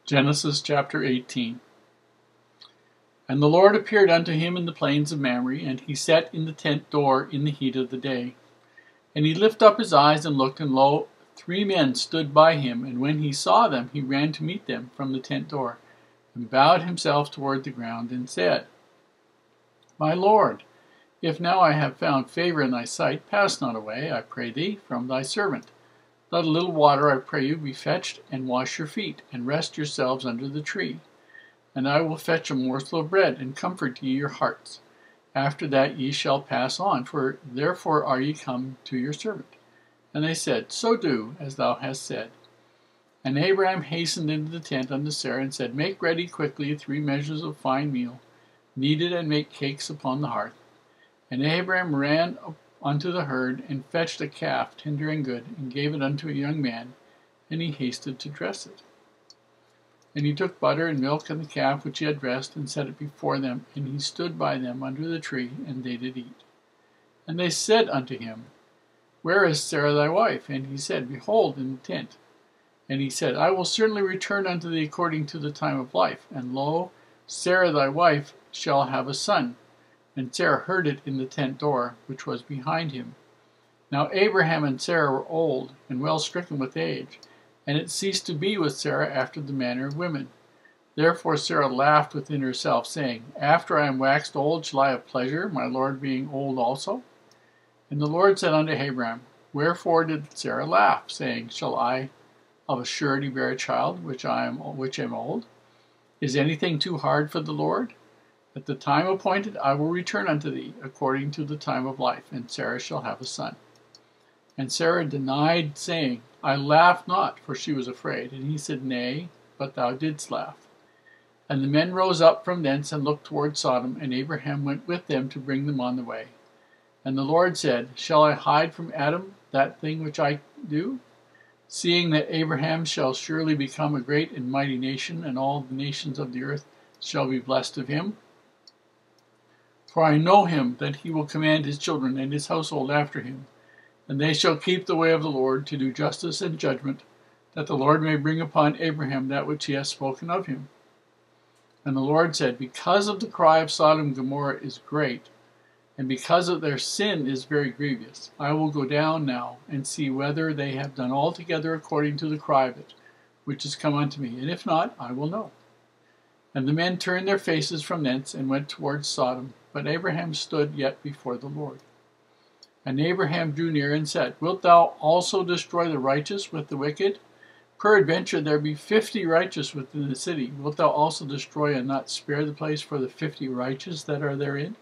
Genesis chapter 18. And the Lord appeared unto him in the plains of Mamre, and he sat in the tent door in the heat of the day. And he lifted up his eyes and looked, and lo, 3 men stood by him. And when he saw them, he ran to meet them from the tent door, and bowed himself toward the ground, and said, My Lord, if now I have found favor in thy sight, pass not away, I pray thee, from thy servant. Let a little water, I pray you, be fetched, and wash your feet, and rest yourselves under the tree. And I will fetch a morsel of bread, and comfort ye your hearts. After that ye shall pass on, for therefore are ye come to your servant. And they said, So do, as thou hast said. And Abraham hastened into the tent unto Sarah, and said, Make ready quickly 3 measures of fine meal, knead it, and make cakes upon the hearth. And Abraham ran unto the herd, and fetched a calf, tender and good, and gave it unto a young man, and he hasted to dress it. And he took butter and milk and the calf which he had dressed, and set it before them, and he stood by them under the tree, and they did eat. And they said unto him, Where is Sarah thy wife? And he said, Behold, in the tent. And he said, I will certainly return unto thee according to the time of life. And lo, Sarah thy wife shall have a son. And Sarah heard it in the tent door, which was behind him. Now Abraham and Sarah were old, and well stricken with age, and it ceased to be with Sarah after the manner of women. Therefore Sarah laughed within herself, saying, After I am waxed old shall I have pleasure, my Lord being old also? And the Lord said unto Abraham, Wherefore did Sarah laugh, saying, Shall I of a surety bear a child, which am old? Is anything too hard for the Lord? At the time appointed I will return unto thee, according to the time of life, and Sarah shall have a son. And Sarah denied, saying, I laughed not, for she was afraid. And he said, Nay, but thou didst laugh. And the men rose up from thence, and looked toward Sodom, and Abraham went with them to bring them on the way. And the Lord said, Shall I hide from Adam that thing which I do? Seeing that Abraham shall surely become a great and mighty nation, and all the nations of the earth shall be blessed of him. For I know him, that he will command his children and his household after him, and they shall keep the way of the Lord, to do justice and judgment, that the Lord may bring upon Abraham that which he has spoken of him. And the Lord said, Because of the cry of Sodom and Gomorrah is great, and because of their sin is very grievous, I will go down now, and see whether they have done altogether according to the cry of it, which is come unto me, and if not, I will know. And the men turned their faces from thence, and went towards Sodom, but Abraham stood yet before the Lord. And Abraham drew near and said, Wilt thou also destroy the righteous with the wicked? Peradventure there be 50 righteous within the city. Wilt thou also destroy and not spare the place for the 50 righteous that are therein?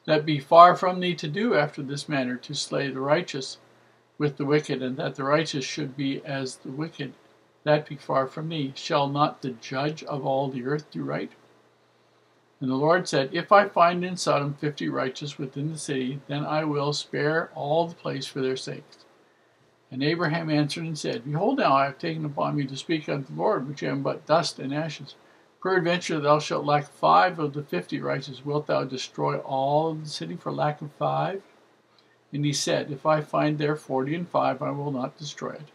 That be far from thee to do after this manner, to slay the righteous with the wicked, and that the righteous should be as the wicked. That be far from thee. Shall not the judge of all the earth do right? And the Lord said, If I find in Sodom 50 righteous within the city, then I will spare all the place for their sakes. And Abraham answered and said, Behold, now I have taken upon me to speak unto the Lord, which am but dust and ashes. Peradventure thou shalt lack 5 of the 50 righteous. Wilt thou destroy all of the city for lack of 5? And he said, If I find there 40 and 5, I will not destroy it.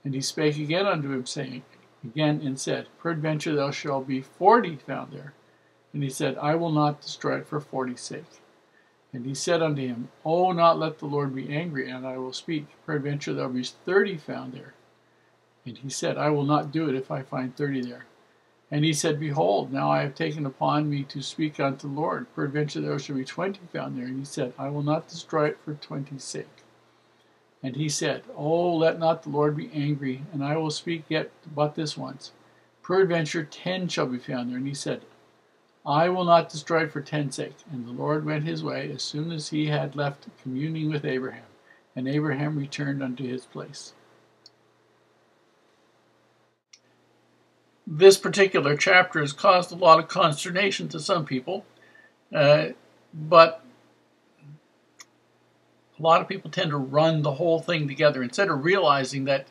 And he spake again unto him, saying, Again and said, Peradventure there shall be 40 found there. And he said, I will not destroy it for 40's sake. And he said unto him, Oh, not let the Lord be angry, and I will speak. Peradventure there be 30 found there. And he said, I will not do it if I find 30 there. And he said, Behold, now I have taken upon me to speak unto the Lord. Peradventure there shall be 20 found there. And he said, I will not destroy it for 20's sake. And he said, Oh, let not the Lord be angry, and I will speak yet but this once. Peradventure 10 shall be found there. And he said, I will not destroy it for 10's sake. And the Lord went his way as soon as he had left communing with Abraham. And Abraham returned unto his place. This particular chapter has caused a lot of consternation to some people, but a lot of people tend to run the whole thing together instead of realizing that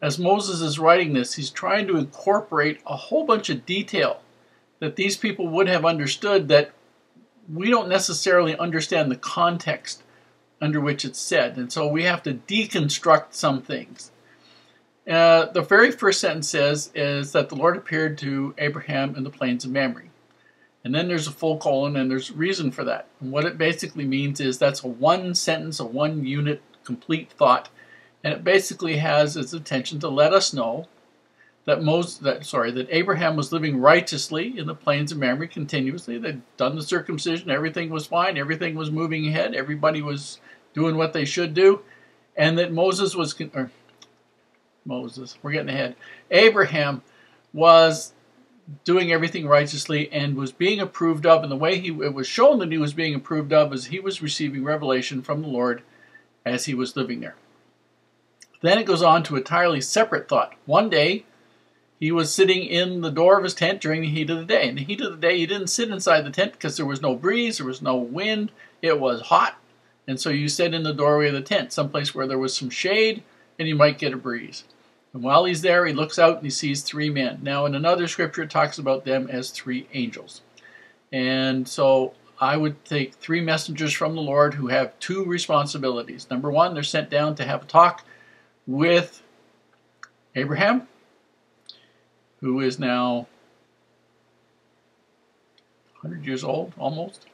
as Moses is writing this, he's trying to incorporate a whole bunch of detail that these people would have understood that we don't necessarily understand the context under which it's said. And so we have to deconstruct some things. The very first sentence says is that the Lord appeared to Abraham in the plains of Mamre. And then there's a full colon, and there's a reason for that. And what it basically means is that's a one sentence, a one unit, complete thought. And it basically has its intention to let us know that Abraham was living righteously in the plains of Mamre continuously. They'd done the circumcision, everything was fine, everything was moving ahead, everybody was doing what they should do, and that we're getting ahead. Abraham was doing everything righteously and was being approved of, and the way it was shown that he was being approved of is he was receiving revelation from the Lord as he was living there. Then it goes on to a entirely separate thought. One day, he was sitting in the door of his tent during the heat of the day. In the heat of the day, he didn't sit inside the tent because there was no breeze, there was no wind, it was hot. And so you sat in the doorway of the tent, someplace where there was some shade and you might get a breeze. And while he's there, he looks out and he sees three men. Now, in another scripture, it talks about them as three angels. And so I would take three messengers from the Lord who have two responsibilities. Number one, they're sent down to have a talk with Abraham, who is now 100 years old, almost.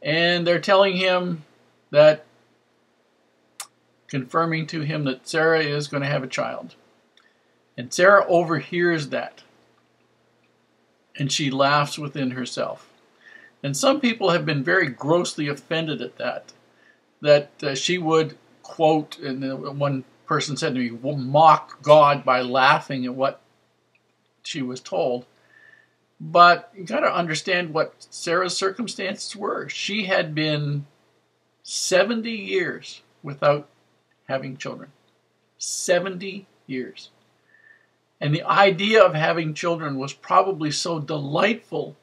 And they're telling him that, confirming to him that Sarah is going to have a child. And Sarah overhears that. And she laughs within herself. And some people have been very grossly offended at that she would, quote, and one person said to me, mock God by laughing at what she was told. But you got to understand what Sarah's circumstances were. She had been 70 years without having children. 70 years. And the idea of having children was probably so delightful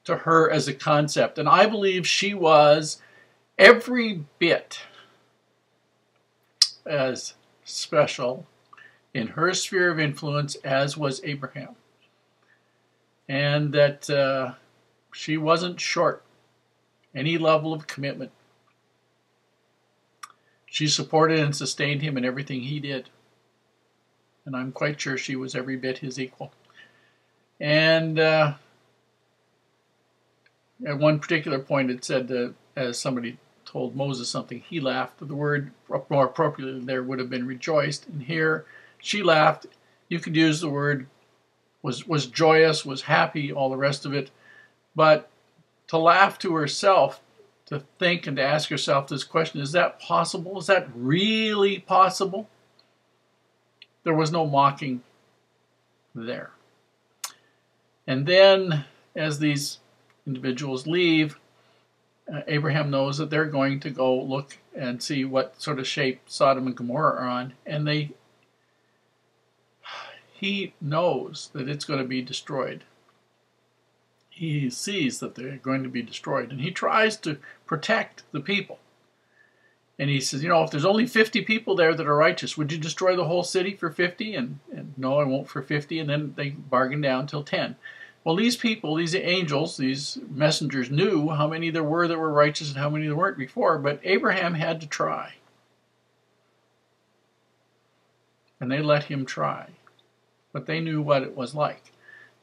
to her as a concept. And I believe she was every bit as special in her sphere of influence as was Abraham. And that she wasn't short any level of commitment. She supported and sustained him in everything he did. And I'm quite sure she was every bit his equal. And at one particular point it said that as somebody told Moses something, he laughed. The word more appropriately there would have been rejoiced. And here she laughed. You could use the word was joyous, was happy, all the rest of it. But to laugh to herself, to think and to ask herself this question, is that possible? Is that really possible? There was no mocking there. And then as these individuals leave, Abraham knows that they're going to go look and see what sort of shape Sodom and Gomorrah are on, and he knows that it's going to be destroyed. He sees that they're going to be destroyed, and he tries to protect the people. And he says, if there's only 50 people there that are righteous, would you destroy the whole city for 50? And no, I won't for 50. And then they bargain down till 10. Well, these people, these angels, these messengers knew how many there were that were righteous and how many there weren't before, but Abraham had to try. And they let him try. But they knew what it was like.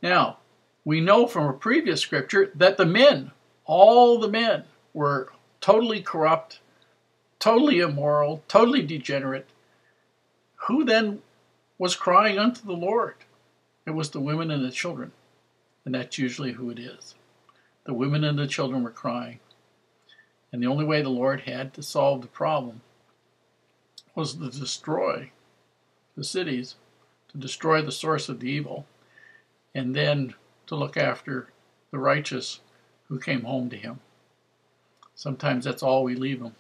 Now, we know from a previous scripture that the men, all the men, were totally corrupt, totally immoral, totally degenerate. Who then was crying unto the Lord? It was the women and the children. And that's usually who it is. The women and the children were crying. And the only way the Lord had to solve the problem was to destroy the cities, to destroy the source of the evil, and then to look after the righteous who came home to him. Sometimes that's all we leave them.